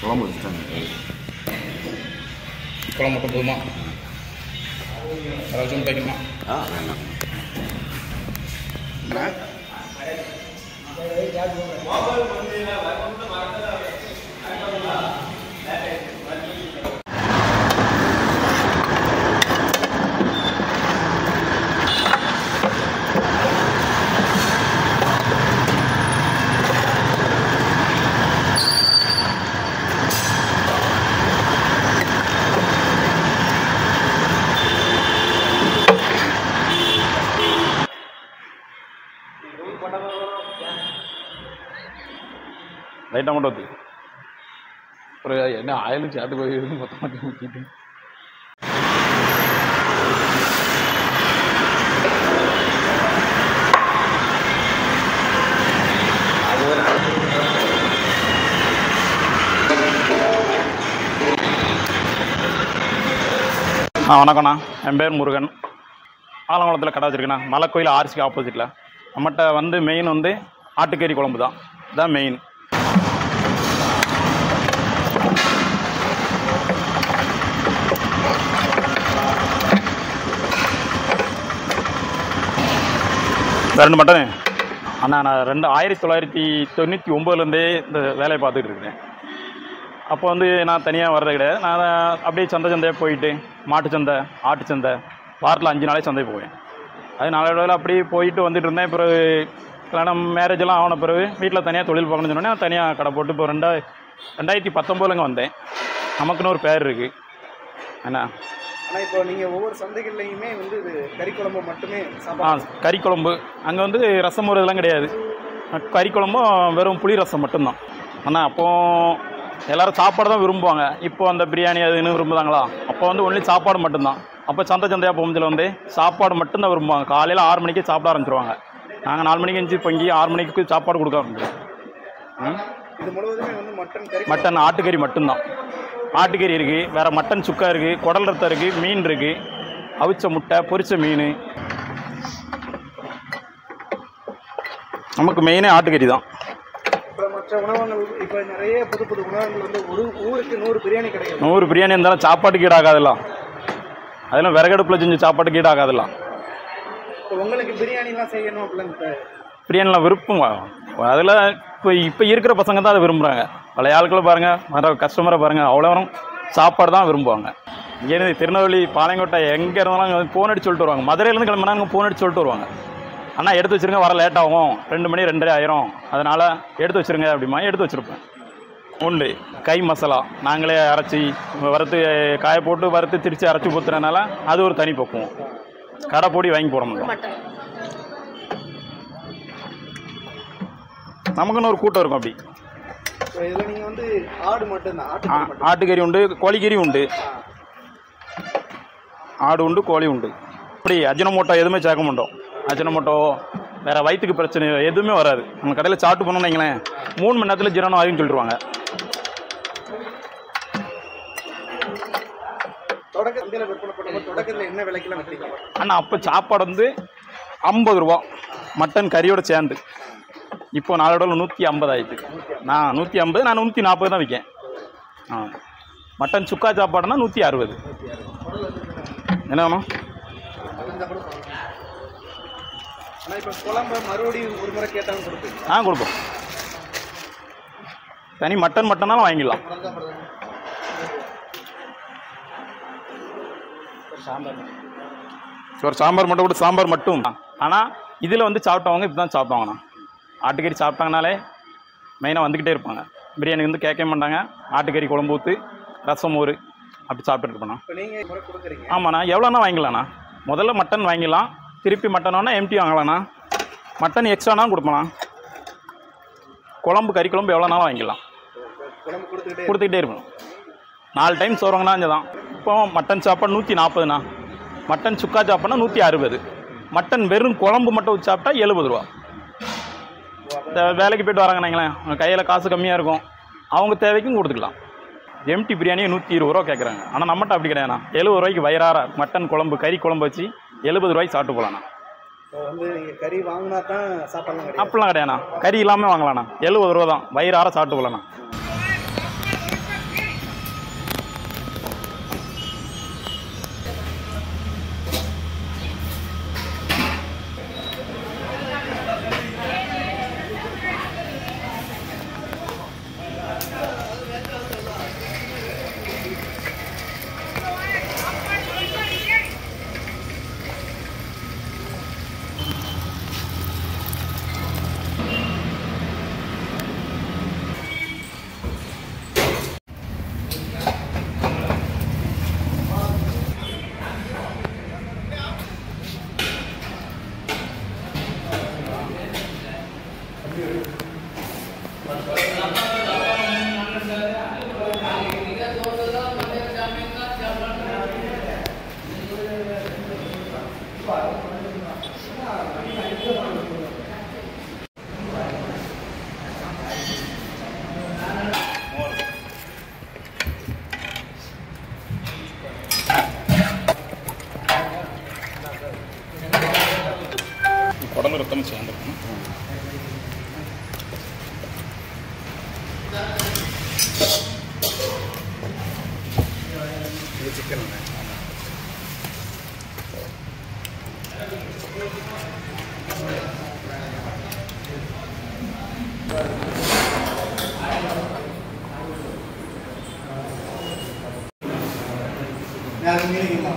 குழம்பு வச்சுட்டாங்க. குழம்பு மட்டும் போதுமா? ஏதாச்சும் தைக்கணுமா? வேணாம். லைட்டாக மட்டும் ஊற்றி அப்புறம் என்ன ஆயிலும் சேர்த்து போய் மொத்தமாக ஊற்றிட்டு வணக்கண்ணா. என் பேர் முருகன். ஆலங்குளத்தில் கடை வச்சுருக்கேண்ணா. மலைக்கோயில் ஆர்சிக்கு ஆப்போசிட்டில். நம்மகிட்ட வந்து மெயின் வந்து ஆட்டுக்கறி குழம்பு தான். இதுதான் மெயின். ரெண்டு மட்டனு அண்ணா. நான் 1999 இந்த வேலையை பார்த்துட்டு இருக்கேன். அப்போ வந்து நான் தனியாக வர்றது கிடையாது. நான் அப்படியே சந்தையாக போயிட்டு மாட்டு சந்தை, ஆட்டு சந்தை, வாரத்தில் 5 நாளே சந்தை போவேன். அது நாளடைவில் அப்படியே போயிட்டு வந்துட்டு இருந்தேன். பிறகு கல்யாணம் மேரேஜெல்லாம் ஆன பிறகு வீட்டில் தனியாக தொழில் பார்க்கணும்னு சொன்னோன்னே நான் தனியாக கடை போட்டு இப்போ 2019 வந்தேன். நமக்குன்னு ஒரு பேர் இருக்குது என்ன. ஆனால் இப்போ நீங்கள் ஒவ்வொரு சந்தைகள்லையுமே வந்து இது கறிக்குழம்பு மட்டுமே கறிக்குழம்பு. அங்கே வந்து ரசம் ஒரு இதெல்லாம் கிடையாது. கறிக்குழம்பும் வெறும் புளி ரசம் மட்டும்தான். ஆனால் அப்போது எல்லோரும் சாப்பாடு தான் விரும்புவாங்க. இப்போ அந்த பிரியாணி அதுன்னு விரும்புதாங்களா? அப்போ வந்து ஒன்லி சாப்பாடு மட்டும்தான். அப்போ சந்தையாக போகும்போதில் வந்து சாப்பாடு மட்டும்தான் விரும்புவாங்க. காலையில் 6 மணிக்கு சாப்பிட ஆரம்பிச்சிருவாங்க. நாங்கள் 4 மணிக்கு எஞ்சி பொங்கி 6 மணிக்கு சாப்பாடு கொடுக்க ஆரம்பிச்சிடுவோம். இது முழுவதுமே வந்து மட்டன் ஆட்டுக்கறி மட்டும்தான். ஆட்டுக்கறி இருக்குது, வேறு மட்டன் சுக்கா இருக்குது, குடல் ரத்தம் இருக்குது, மீன் இருக்குது, அவிச்ச முட்டை, பொரிச்ச மீன். நமக்கு மெயினே ஆட்டுக்கறி தான். இப்போ மற்ற உணவகங்கள் இப்போ நிறைய புது புது உணவகங்கள் வந்து ஒரு ஊருக்கு 100 பிரியாணி கிடைக்கும். 100 பிரியாணி இருந்தாலும் சாப்பாட்டுக்கு ஈடாகாதுலாம். அதெல்லாம் விறகடுப்பில் செஞ்சு சாப்பாட்டுக்கு ஈடாகாதுலாம். இப்போ உங்களுக்கு பிரியாணிலாம் செய்யணும் அப்படின்னா பிரியாணிலாம் விருப்பம். அதில் இப்போ இருக்கிற பசங்க தான் அதை விரும்புகிறாங்க. பழைய ஆட்களை பாருங்கள், வர கஸ்டமரை பாருங்கள், அவ்வளோ சாப்பாடு தான் விரும்புவாங்க. இங்கேருந்து திருநெல்வேலி, பாளையங்கோட்டை எங்கே இருந்தாலும் ஃபோன் அடிச்சு சொல்லிட்டு வருவாங்க. மதுரையிலேருந்து கிளம்புனா அங்கே ஃபோன் அடிச்சு சொல்லிட்டு வருவாங்க. அண்ணா எடுத்து வச்சுருங்க, வர லேட் ஆகும், 2 மணி 2:30 ஆயிரும், அதனால் எடுத்து வச்சுருங்க அப்படிமா எடுத்து வச்சுருப்பேன். உண்டு கை மசாலா நாங்களே அரைச்சி வறுத்து காய போட்டு வறுத்து திருச்சி அரைச்சி ஊற்றுறதுனால அது ஒரு தனி பக்குவோம். கடை போடி வாங்கி போட முடியும். நமக்குன்னு ஒரு கூட்டம் இருக்கும். அப்படி இதில் நீங்கள் வந்து ஆடு மட்டும்தான். ஆட்டுக்கறி உண்டு, கோழிக்கறி உண்டு. ஆடு உண்டு, கோழி உண்டு. அப்படி அஜினமோட்டோ எதுவுமே சேர்க்க மாட்டோம். அஜினமோட்டோ வேறு வயிற்றுக்கு பிரச்சனை எதுவுமே வராது. நம்ம கடையில் சாப்பிட்டு போனோம்னு வைங்களேன், 3 மணி நேரத்தில் ஜீரணம் ஆகுன்னு சொல்லிடுவாங்க. தொடக்கத்தில் என்ன விலைக்கெல்லாம் விற்கிறீங்க? ஆனால் அப்போ சாப்பாடு வந்து 50 ரூபா மட்டன் கறியோடு சேர்ந்து. இப்போ நாளோட 150 ஆயிடுச்சு. நான் 150, நான் 140 தான் விற்கேன். மட்டன் சுக்கா சாப்பாடுனா 160. என்ன வேணும்? ஆனால் இப்போ குழம்பு மறுபடியும் ஒரு முறை கேட்டாலும் கொடுப்பேன். கொடுப்போம். தனி மட்டன் மட்டனாலும் வாங்கிடலாம். ஒரு சாம்பார் மட்டும் கூட சாம்பார் மட்டும். ஆனால் இதில் வந்து சாப்பிட்டவங்க இப்படி தான் சாப்பிட்டாங்கண்ணா. ஆட்டுக்கறி சாப்பிட்டாங்கனாலே மெயினாக வந்துக்கிட்டே இருப்பாங்க. பிரியாணி வந்து கேட்க மாட்டாங்க. ஆட்டுக்கறி குழம்பு ஊற்று, ரசம் மோர் அப்படி சாப்பிட்டுட்டு இருப்பேண்ணா. ஆமாண்ணா. எவ்வளோண்ணா வாங்கிக்கலாண்ணா? முதல்ல மட்டன் வாங்கிடலாம், திருப்பி மட்டனோன்னா எம்டி வாங்கலாண்ணா. மட்டன் எக்ஸ்ட்ரானா கொடுப்பேண்ணா. குழம்பு கறி குழம்பு எவ்வளோனாலும் வாங்கிக்கலாம். கொடுத்துக்கிட்டே இருக்கணும். 4 டைம் சோறுவாங்கன்னா இங்கே தான். இப்போ மட்டன் சாப்பாடு 140ண்ணா. மட்டன் சுக்கா சாப்பாடுனா 160. மட்டன் வெறும் குழம்பு மட்டும் வச்சு சாப்பிட்டா 70 ரூபா. இந்த வேலைக்கு போய்ட்டு வராங்கன்னாங்களேன், அவங்க கையில் காசு கம்மியாக இருக்கும், அவங்க தேவைக்கும் கொடுத்துக்கலாம். எம்டி பிரியாணியை 120 ரூபா கேட்குறாங்க. ஆனால் நம்மகிட்ட அப்படி கிடையாதுண்ணா. 70 ரூபாய்க்கு வயிறார மட்டன் குழம்பு கறி குழம்பு வச்சு 70 ரூபாய்க்கு சாப்பிட்டு போகலாண்ணா. இப்போ வந்து நீங்கள் கறி வாங்கினா தான் சாப்பாடுலாம் கிடையாது. அப்படிலாம் கிடையாதுண்ணா. கறி இல்லாமல் வாங்கலாண்ணா. 70 ரூபா தான் வயிறார சாப்பிட்டு போகலாண்ணா. குடல் ரத்தம் சேர்ந்துருக்கணும். இது சிக்கன் மீனிங்களா